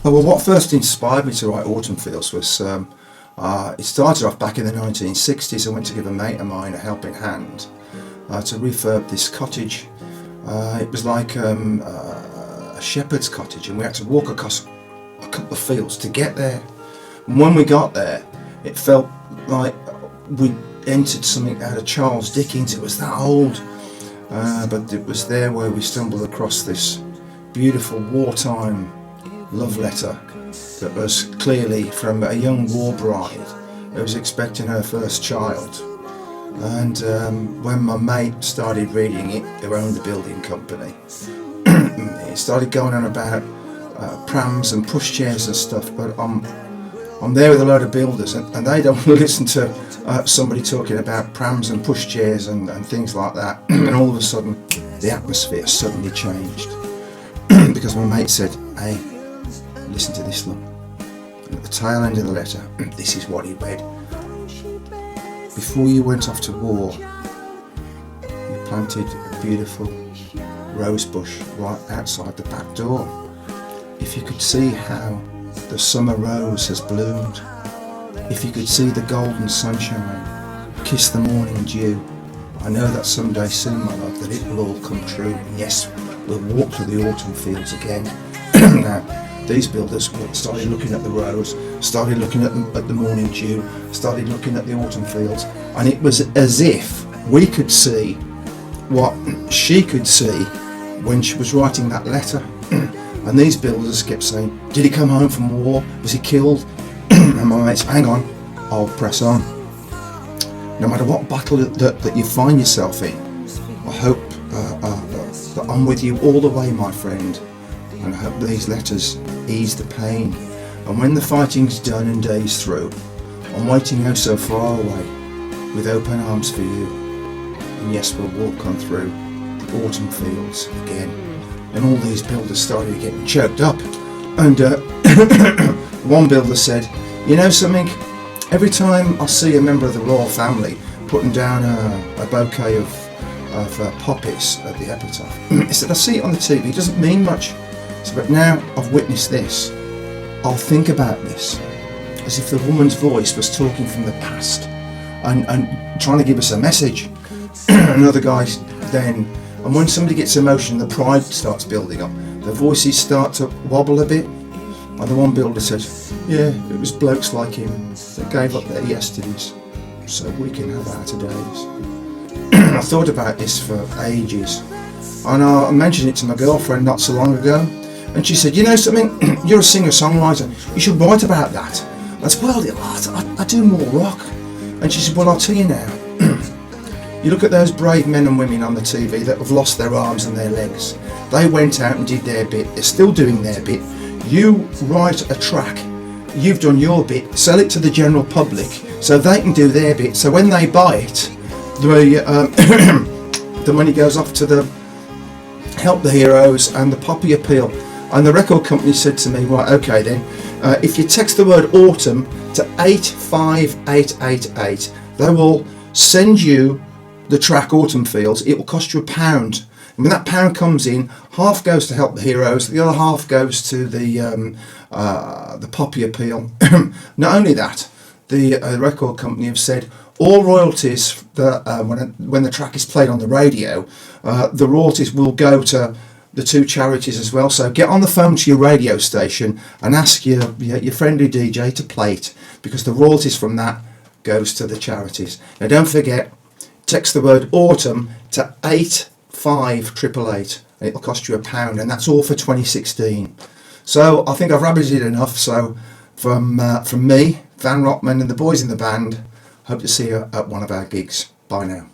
Oh, well, what first inspired me to write Autumn Fields was it started off back in the 1960s. I went to give a mate of mine a helping hand to refurb this cottage. It was like a shepherd's cottage, and we had to walk across a couple of fields to get there. And when we got there, it felt like we entered something out of Charles Dickens. It was that old, but it was there where we stumbled across this beautiful wartime love letter that was clearly from a young war bride who was expecting her first child. And when my mate started reading it, who owned a building company, it started going on about prams and pushchairs and stuff, but I'm there with a load of builders, and they don't listen to somebody talking about prams and pushchairs and things like that. And all of a sudden the atmosphere suddenly changed because my mate said, "Hey, listen to this, look." And at the tail end of the letter, this is what he read. "Before you went off to war, you planted a beautiful rose bush right outside the back door. If you could see how the summer rose has bloomed, if you could see the golden sunshine kiss the morning dew, I know that someday soon, my love, that it will all come true. Yes, we'll walk through the autumn fields again." Now, these builders started looking at the rose, started looking at the morning dew, started looking at the autumn fields, and it was as if we could see what she could see when she was writing that letter. And these builders kept saying, "Did he come home from war? Was he killed?" And my mates, "Hang on, I'll press on." No matter what battle that you find yourself in, I hope that I'm with you all the way, my friend. And I hope these letters ease the pain. And when the fighting's done and day's through, I'm waiting oh so far away with open arms for you. And yes, we'll walk on through the autumn fields again. And all these builders started getting choked up. And one builder said, "You know something? Every time I see a member of the royal family putting down a bouquet of poppies at the epitaph," he said, "I see it on the TV. It doesn't mean much. So, but now I've witnessed this, I'll think about this as if the woman's voice was talking from the past and trying to give us a message." Another guy then, and when somebody gets emotional, the pride starts building up. The voices start to wobble a bit. And the one builder said, "Yeah, it was blokes like him that gave up their yesterdays so we can have our todays." I thought about this for ages, and I mentioned it to my girlfriend not so long ago. And she said, "You know something, you're a singer-songwriter, you should write about that." I said, "Well, I do more rock." And she said, "Well, I'll tell you now, you look at those brave men and women on the TV that have lost their arms and their legs. They went out and did their bit, they're still doing their bit. You write a track, you've done your bit, sell it to the general public so they can do their bit, so when they buy it, the money goes off to the Help the Heroes and the Poppy Appeal." And the record company said to me, "Right, okay then, if you text the word autumn to 85888, they will send you the track Autumn Fields. It will cost you £1. And when that pound comes in, half goes to Help the Heroes, the other half goes to the Poppy Appeal." Not only that, the record company have said all royalties that when the track is played on the radio, the royalties will go to the two charities as well. So get on the phone to your radio station and ask your friendly DJ to play it, because the royalties from that goes to the charities. Now don't forget, text the word autumn to 85888 and it'll cost you £1, and that's all for 2016. So I think I've rabbited enough. So from me, Van Rotman and the boys in the band, hope to see you at one of our gigs. Bye now.